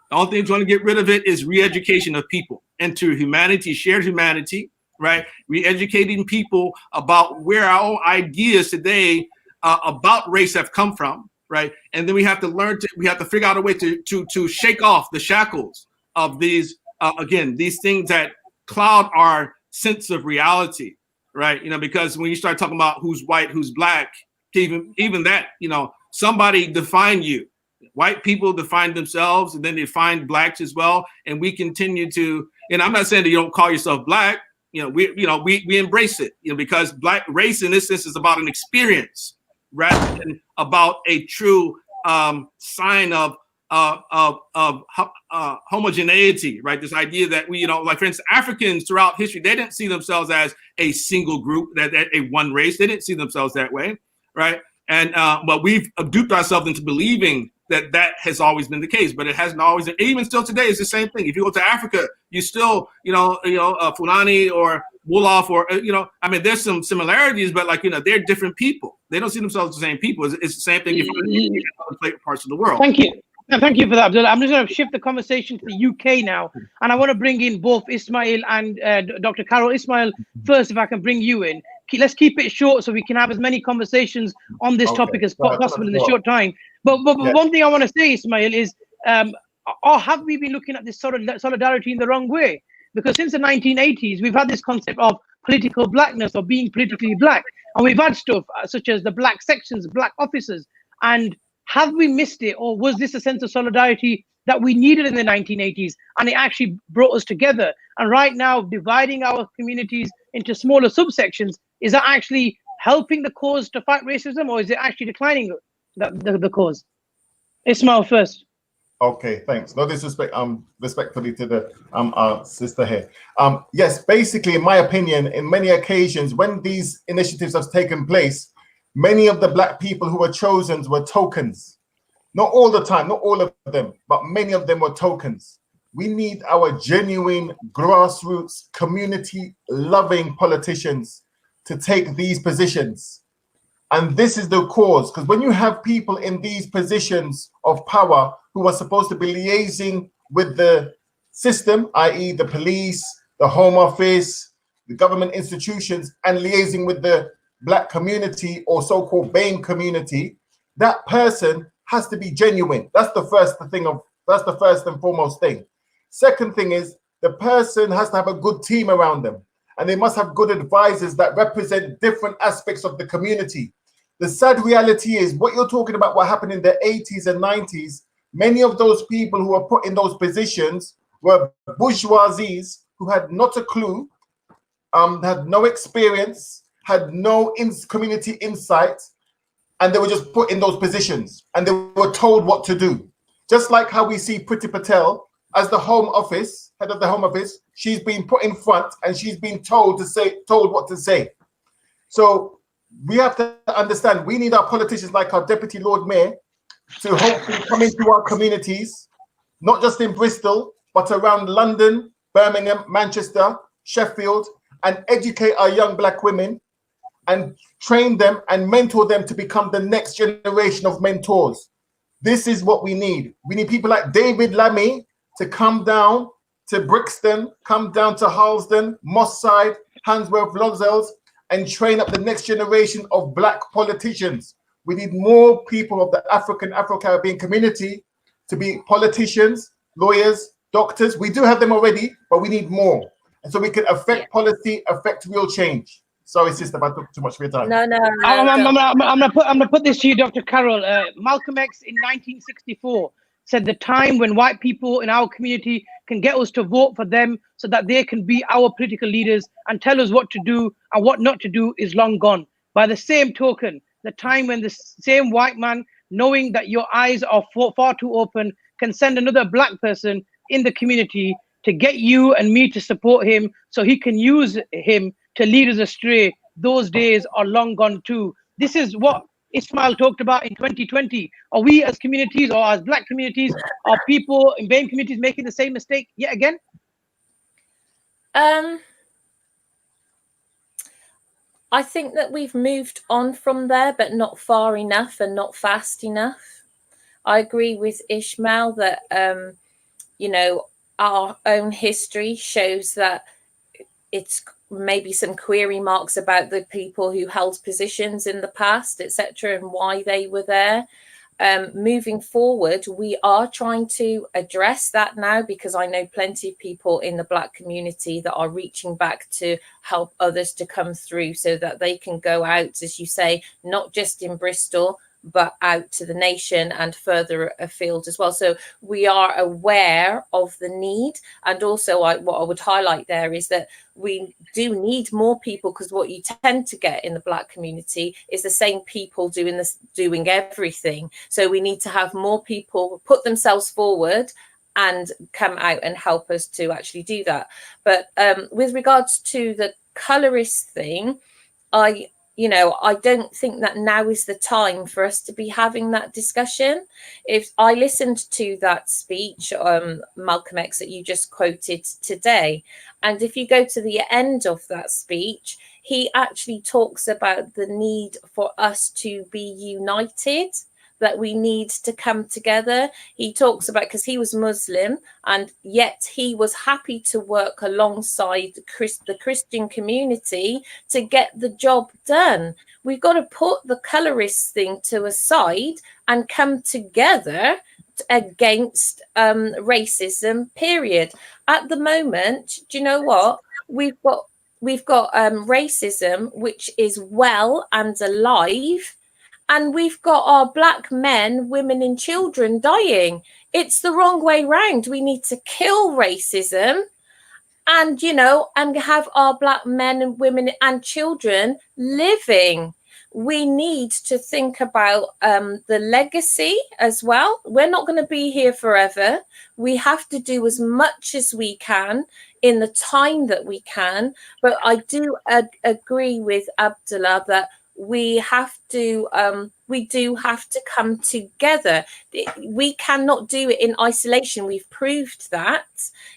The only thing that's going to get rid of it is re-education of people into humanity, shared humanity, right? Re-educating people about where our own ideas today about race have come from, right? And then we have to figure out a way to shake off the shackles of these these things that cloud our sense of reality, right? Because when you start talking about who's white, who's black, even that, somebody define you. White people define themselves, and then they find blacks as well. And we continue to, and I'm not saying that you don't call yourself black, we embrace it, because Black race in this sense is about an experience rather than about a true sign of homogeneity, right? This idea that we, like for instance, Africans throughout history, they didn't see themselves as a single group, that a one race. They didn't see themselves that way, right? And but we've duped ourselves into believing that has always been the case, but it hasn't always been. Even still today, it's the same thing. If you go to Africa, you still, Fulani or Wolof, or I mean, there's some similarities, but they're different people. They don't see themselves as the same people. It's the same thing in other parts of the world. Thank you. Thank you for that, Abdullah. I'm just going to shift the conversation to the UK now, and I want to bring in both Ismail and Dr. Carol. Ismail, first, if I can bring you in. Let's keep it short so we can have as many conversations on this topic as possible in the short time. But one thing I want to say, Ismail, is or have we been looking at this sort of solidarity in the wrong way? Because since the 1980s, we've had this concept of political blackness or being politically black, and we've had stuff such as the black sections, black officers, and have we missed it, or was this a sense of solidarity that we needed in the 1980s, and it actually brought us together? And right now, dividing our communities into smaller subsections, is that actually helping the cause to fight racism, or is it actually declining the cause? Ismail first. Okay, thanks. No disrespect, respectfully to the our sister here. Yes, basically, in my opinion, in many occasions when these initiatives have taken place, many of the Black people who were chosen were tokens. Not all the time, not all of them, but many of them were tokens. We need our genuine grassroots, community-loving politicians to take these positions. And this is the cause, because when you have people in these positions of power who are supposed to be liaising with the system, i.e. the police, the Home Office, the government institutions, and liaising with the Black community or so-called BAME community, that person has to be genuine. That's the first and foremost thing. Second thing is the person has to have a good team around them, and they must have good advisors that represent different aspects of the community. The sad reality is what you're talking about, what happened in the 80s and 90s, many of those people who were put in those positions were bourgeoisies who had not a clue, had no experience, had no community insight, and they were just put in those positions and they were told what to do. Just like how we see Priti Patel as the Home Office, head of the Home Office, she's been put in front and she's been told what to say. So we have to understand, we need our politicians like our Deputy Lord Mayor to hopefully come into our communities, not just in Bristol, but around London, Birmingham, Manchester, Sheffield, and educate our young Black women and train them and mentor them to become the next generation of mentors. This is what we need. We need people like David Lammy to come down to Brixton, come down to Harlesden, Moss Side, Handsworth, Lozells, and train up the next generation of Black politicians. We need more people of the Afro-Caribbean community to be politicians, lawyers, doctors. We do have them already, but we need more. And so we can affect policy, affect real change. Sorry, sister, if I took too much of your time. No. I'm gonna put this to you, Dr. Carol. Malcolm X in 1964 said the time when white people in our community can get us to vote for them so that they can be our political leaders and tell us what to do and what not to do is long gone. By the same token, the time when the same white man, knowing that your eyes are far too open, can send another Black person in the community to get you and me to support him so he can use him to lead us astray, those days are long gone too. This is what Ismail talked about in 2020. Are we as communities or as Black communities, are people in BAME communities making the same mistake yet again? I think that we've moved on from there, but not far enough and not fast enough. I agree with Ishmael that, our own history shows that it's maybe some query marks about the people who held positions in the past, etc., and why they were there. Moving forward, we are trying to address that now, because I know plenty of people in the Black community that are reaching back to help others to come through so that they can go out, as you say, not just in Bristol, but out to the nation and further afield as well. So we are aware of the need. And also what I would highlight there is that we do need more people, because what you tend to get in the Black community is the same people doing everything. So we need to have more people put themselves forward and come out and help us to actually do that. But with regards to the colorist thing, I don't think that now is the time for us to be having that discussion. If I listened to that speech, Malcolm X, that you just quoted today, and if you go to the end of that speech, he actually talks about the need for us to be united, that we need to come together. He talks about, because he was Muslim, and yet he was happy to work alongside the Christian community to get the job done. We've got to put the colorist thing to a side and come together against racism, period. At the moment, do you know what? We've got racism, which is well and alive, and we've got our Black men, women and children dying. It's the wrong way round. We need to kill racism and, and have our Black men and women and children living. We need to think about the legacy as well. We're not going to be here forever. We have to do as much as we can in the time that we can. But I do agree with Abdullah that we do have to come together. We cannot do it in isolation. We've proved that.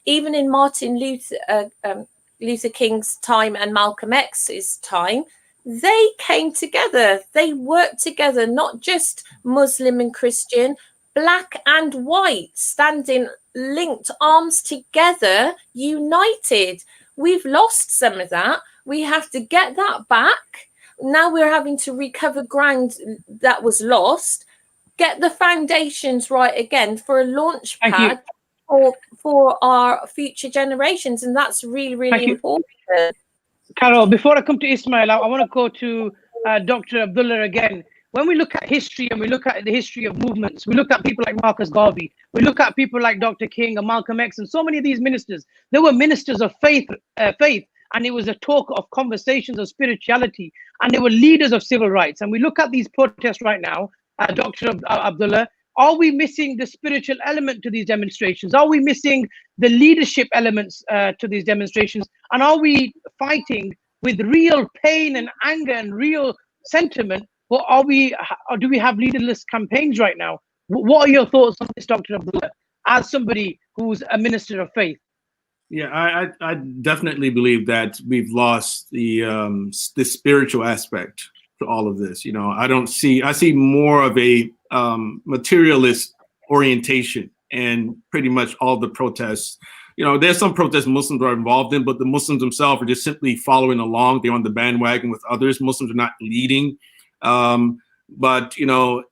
Even in Martin Luther King's time and Malcolm X's time, they came together. They worked together, not just Muslim and Christian, Black and white, standing linked arms together, united. We've lost some of that. We have to get that back. Now we're having to recover ground that was lost, get the foundations right again for a launch pad for our future generations. And that's really, really important. Carol, before I come to Ismail, I want to go to Dr. Abdullah again. When we look at history and we look at the history of movements, we look at people like Marcus Garvey, we look at people like Dr. King and Malcolm X, and so many of these ministers, they were ministers of faith, and it was a talk of conversations of spirituality, and they were leaders of civil rights. And we look at these protests right now, Dr. Abdullah, are we missing the spiritual element to these demonstrations? Are we missing the leadership elements to these demonstrations? And are we fighting with real pain and anger and real sentiment? Or do we have leaderless campaigns right now? What are your thoughts on this, Dr. Abdullah, as somebody who's a minister of faith? Yeah, I definitely believe that we've lost the spiritual aspect to all of this. I see more of a materialist orientation in pretty much all the protests. There's some protests Muslims are involved in, but the Muslims themselves are just simply following along. They're on the bandwagon with others. Muslims are not leading. But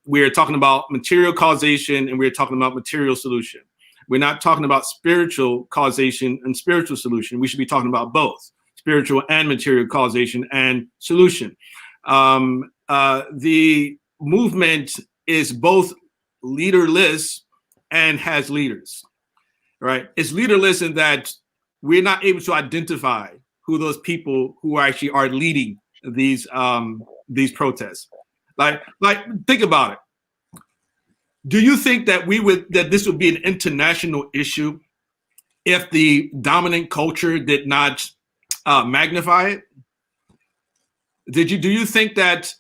we're talking about material causation and we're talking about material solution. We're not talking about spiritual causation and spiritual solution. We should be talking about both spiritual and material causation and solution. The movement is both leaderless and has leaders, right? It's leaderless in that we're not able to identify who those people who actually are leading these protests. Like think about it. Do you think that this would be an international issue if the dominant culture did not magnify it? Do you think that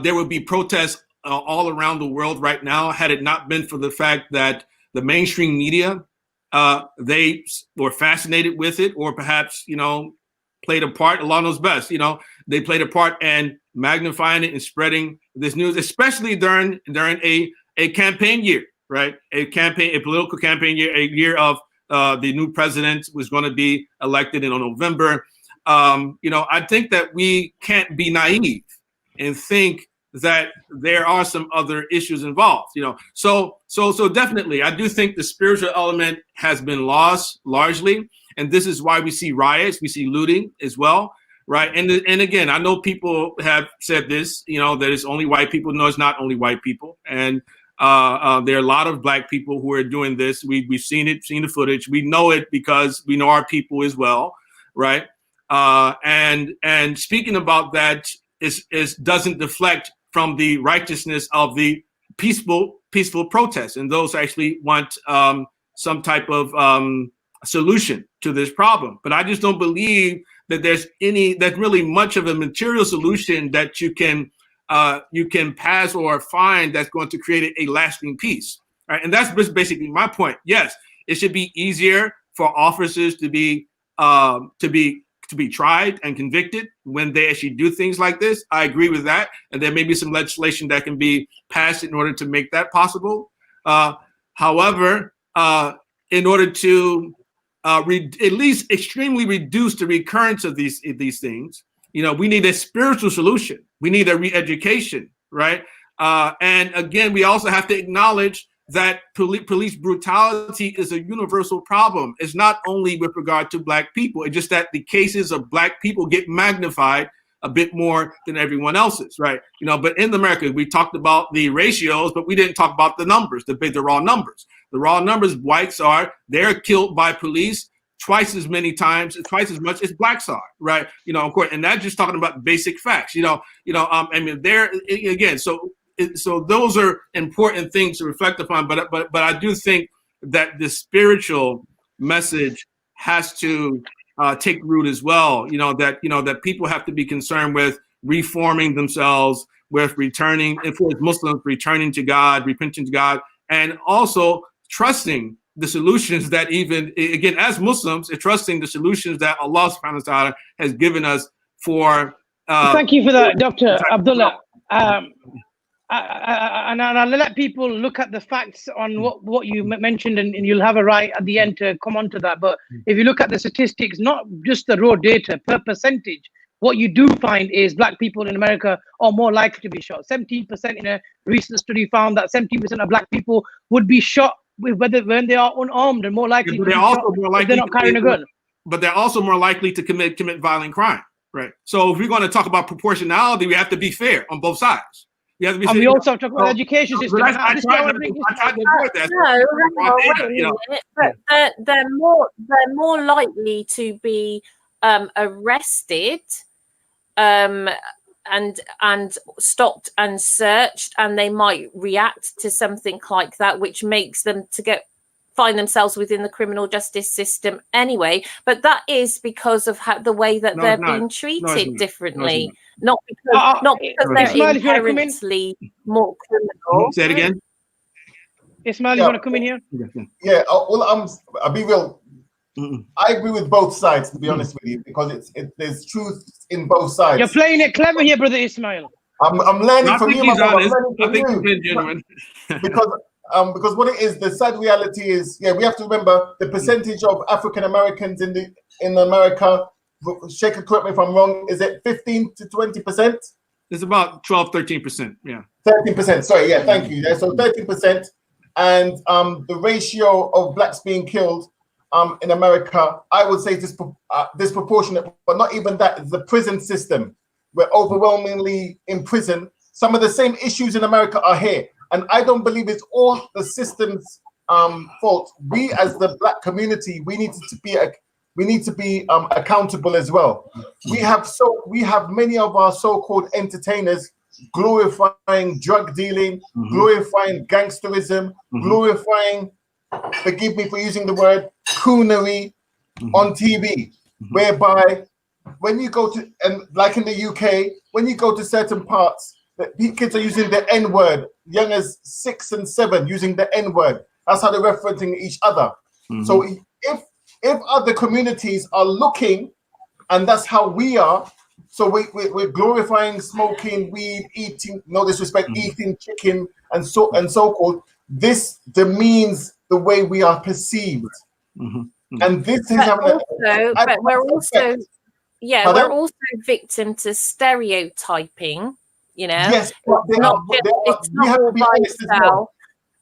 there would be protests all around the world right now had it not been for the fact that the mainstream media, they were fascinated with it, or perhaps, played a part? Allah knows best. They played a part in magnifying it and spreading this news, especially during a campaign year, right? A political campaign year, a year of the new president was going to be elected in November. I think that we can't be naive and think that there are some other issues involved. So definitely, I do think the spiritual element has been lost largely, and this is why we see riots, we see looting as well. right? And again, I know people have said this, you know, that it's only white people. No, it's not only white people. And there are a lot of black people who are doing this. We've seen it, seen the footage. We know it because we know our people as well, right? And speaking about that is doesn't deflect from the righteousness of the peaceful protests, and those actually want some type of solution to this problem. But I just don't believe that there's really much of a material solution that you can pass or find that's going to create a lasting peace. Right? And that's basically my point. Yes, it should be easier for officers to be tried and convicted when they actually do things like this. I agree with that. And there may be some legislation that can be passed in order to make that possible. However, in order to at least extremely reduce the recurrence of these things, you know, we need a spiritual solution. We need a re-education, right? And again, we also have to acknowledge that police brutality is a universal problem. It's not only with regard to black people. It's just that the cases of black people get magnified a bit more than everyone else's, right? You know, but in America, we talked about the ratios, but we didn't talk about the numbers, the raw numbers. The raw numbers, whites they're killed by police twice as much as blacks are, right? You know, of course, and that's just talking about basic facts. I mean, there again. So those are important things to reflect upon. But I do think that the spiritual message has to take root as well. That people have to be concerned with reforming themselves, with returning, if it's Muslims, returning to God, repenting to God, and also trusting the solutions that as Muslims, trusting the solutions that Allah subhanahu wa ta'ala has given us for. Thank you for that, Dr. Abdullah. And I'll let people look at the facts on what you mentioned, and you'll have a right at the end to come on to that. But if you look at the statistics, not just the raw data, per percentage, what you do find is black people in America are more likely to be shot. 17% in a recent study found that 17% of black people would be shot when they are unarmed, and more likely to be shot if they're not carrying a gun. But they're also more likely to commit violent crime, right? So if we're going to talk about proportionality, we have to be fair on both sides. And we also talk about the education system. I tried to avoid that. But they're more likely to be arrested and stopped and searched, and they might react to something like that, which makes them find themselves within the criminal justice system anyway. But that is because of the way that they're being treated differently, not because they're inherently more criminal. Say it again. Ismail, you want to come in here? Yeah. Well, I'll be real. I agree with both sides, to be honest with you, because there's truth in both sides. You're playing it clever here, brother Ismail. I'm learning from you, my brother. I think he's been genuine. Because what it is, the sad reality is, we have to remember the percentage of African Americans in America. Sheikh, correct me if I'm wrong. Is it 15 to 20%? It's about 12-13%. Yeah. 13%. Sorry. Yeah. Thank you. So 13%, and the ratio of blacks being killed in America, I would say disproportionate. But not even that. It's the prison system. We're overwhelmingly in prison. Some of the same issues in America are here. And I don't believe it's all the system's fault. We, as the black community, we need to be accountable as well. We have many of our so-called entertainers glorifying drug dealing, glorifying gangsterism, glorifying, forgive me for using the word, coonery on TV, whereby when you go to, and like in the UK, when you go to certain parts, the kids are using the N-word, young as 6 and 7, using the N-word. That's how they're referencing each other. So if other communities are looking, and that's how we are, so we're glorifying smoking weed, eating, no disrespect, eating chicken, and so forth. This demeans the way we are perceived, and this is we're also victim to stereotyping. You know, yes, it's not all lifestyle.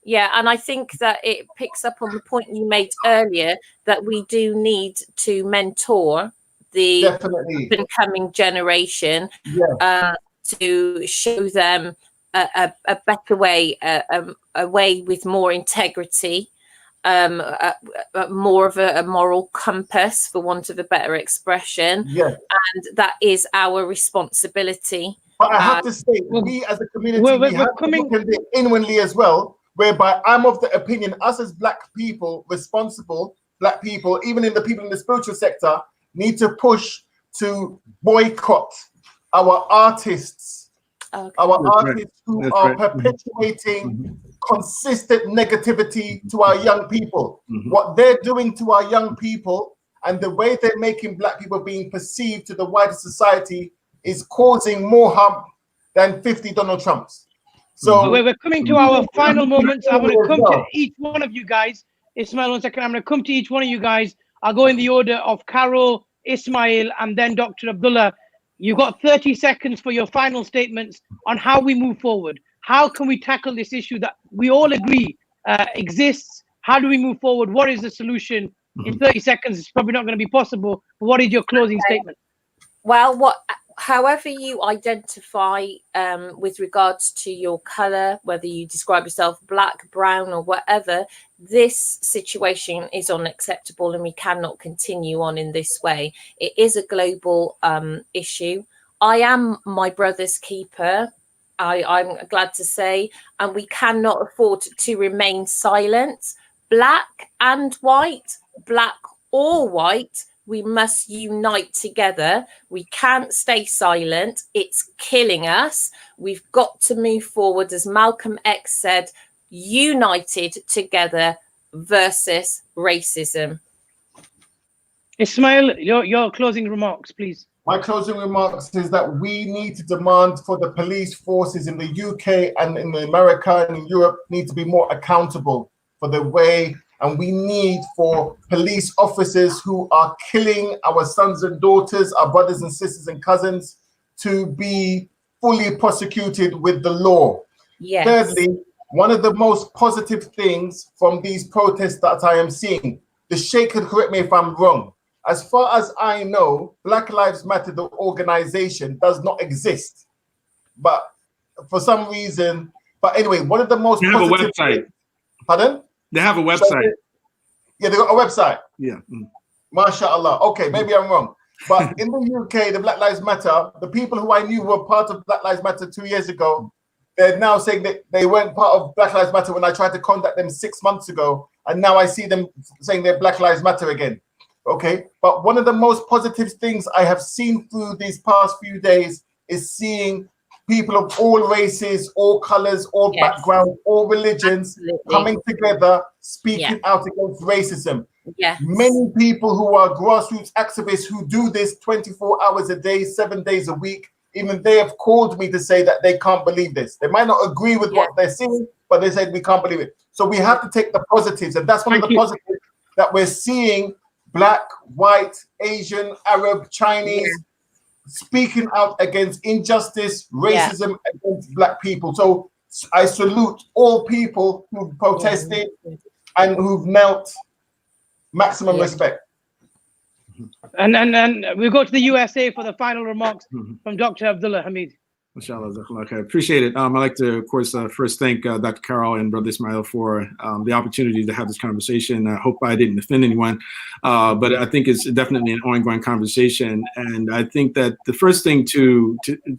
Yeah, and I think that it picks up on the point you made earlier that we do need to mentor the Definitely. up-and-coming generation, Yeah. to show them a better way, a way with more integrity, more of a moral compass, for want of a better expression. Yeah. And that is our responsibility. But I have to say, we as a community, we have to look at it inwardly as well, whereby I'm of the opinion, us as Black people, responsible Black people, even in the people in the spiritual sector, need to push to boycott our artists, who are perpetuating consistent negativity to our young people. What they're doing to our young people and the way they're making Black people being perceived to the wider society is causing more harm than 50 Donald Trumps. So we're coming to our final moments. I want to come to each one of you guys. Ismail, 1 second. I'm going to come to each one of you guys. I'll go in the order of Carol, Ismail, and then Dr. Abdullah. You've got 30 seconds for your final statements on how we move forward. How can we tackle this issue that we all agree exists? How do we move forward? What is the solution? In 30 seconds, it's probably not going to be possible. But what is your closing statement? Well, however you identify with regards to your color, whether you describe yourself Black, brown, or whatever, this situation is unacceptable and we cannot continue on in this way. It is a global issue. I am my brother's keeper, I'm glad to say, and we cannot afford to remain silent. Black and white, Black or white, we must unite together. We can't stay silent. It's killing us. We've got to move forward, as Malcolm X said, united together versus racism. Ismail, your closing remarks, please. My closing remarks is that we need to demand for the police forces in the UK and in America and in Europe need to be more accountable for the way, and we need for police officers who are killing our sons and daughters, our brothers and sisters and cousins, to be fully prosecuted with the law. Yes. Thirdly, one of the most positive things from these protests that I am seeing, the Sheikh could correct me if I'm wrong. As far as I know, Black Lives Matter, the organization, does not exist. But for some reason, but anyway, one of the most They have a positive website. things, pardon? They have a website. Yeah, they got a website. Yeah. MashaAllah. Okay, maybe I'm wrong. But in the UK, the Black Lives Matter, the people who I knew were part of Black Lives Matter 2 years ago, they're now saying that they weren't part of Black Lives Matter when I tried to contact them 6 months ago. And now I see them saying they're Black Lives Matter again. Okay, but one of the most positive things I have seen through these past few days is seeing people of all races, all colors, all backgrounds, all religions coming together, speaking out against racism. Yes. Many people who are grassroots activists who do this 24 hours a day, 7 days a week, even they have called me to say that they can't believe this. They might not agree with what they're seeing, but they said we can't believe it. So we have to take the positives, and that's one of the positives that we're seeing. Black, white, Asian, Arab, Chinese, speaking out against injustice, racism against Black people. So I salute all people who've protested and who've knelt. Maximum respect. And we go to the USA for the final remarks from Dr. Abdullah Hamid. Inshallah, okay, appreciate it. I'd like to, of course, first thank Dr. Carol and Brother Ismail for the opportunity to have this conversation. I hope I didn't offend anyone, but I think it's definitely an ongoing conversation. And I think that the first thing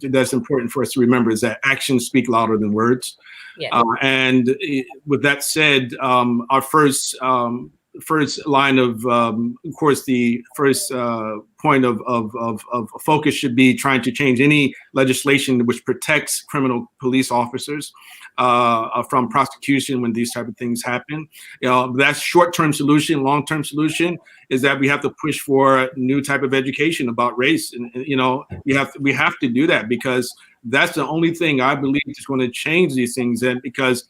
that's important for us to remember is that actions speak louder than words. And with that said, our first line of course, the first point of focus should be trying to change any legislation which protects criminal police officers from prosecution when these type of things happen. That's short-term solution. Long-term solution is that we have to push for a new type of education about race, and we have to do that, because that's the only thing I believe is going to change these things. And because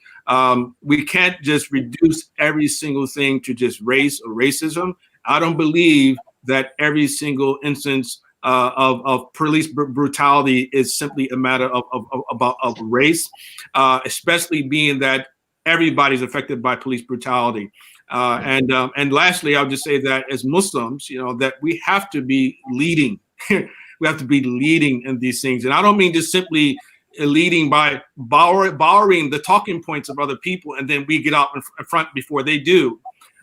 we can't just reduce every single thing to just race or racism. I don't believe that every single instance of police brutality is simply a matter of race, especially being that everybody's affected by police brutality. And lastly, I'll just say that as Muslims, that we have to be leading. We have to be leading in these things. And I don't mean just simply leading by borrowing the talking points of other people and then we get out in front before they do.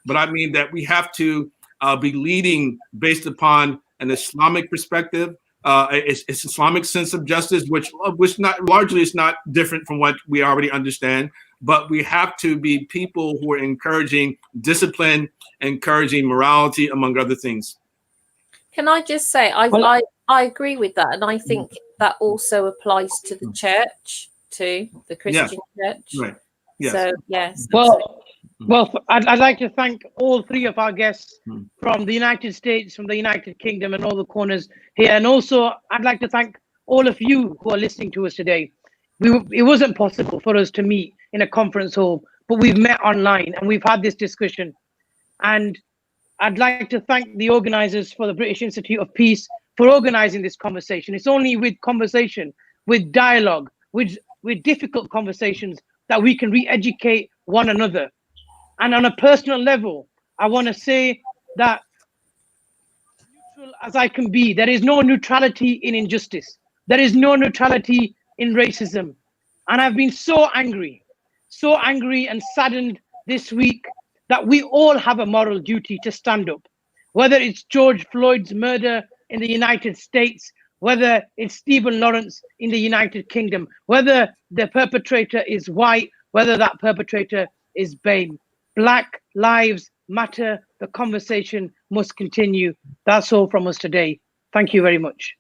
But I mean that we have to be leading based upon an Islamic perspective, it's Islamic sense of justice, which not largely is not different from what we already understand. But we have to be people who are encouraging discipline, encouraging morality, among other things. Can I just say, I agree with that, and I think that also applies to the church, to the Christian church. Right. Yes. So yes. Well, I'd like to thank all three of our guests from the United States, from the United Kingdom, and all the corners here. And also, I'd like to thank all of you who are listening to us today. It wasn't possible for us to meet in a conference hall, but we've met online and we've had this discussion. And I'd like to thank the organizers for the British Institute of Peace for organizing this conversation. It's only with conversation, with dialogue, with difficult conversations that we can re-educate one another. And on a personal level, I want to say that, neutral as I can be, there is no neutrality in injustice. There is no neutrality in racism. And I've been so angry and saddened this week that we all have a moral duty to stand up. Whether it's George Floyd's murder in the United States, whether it's Stephen Lawrence in the United Kingdom, whether the perpetrator is white, whether that perpetrator is BAME. Black lives matter. The conversation must continue. That's all from us today. Thank you very much.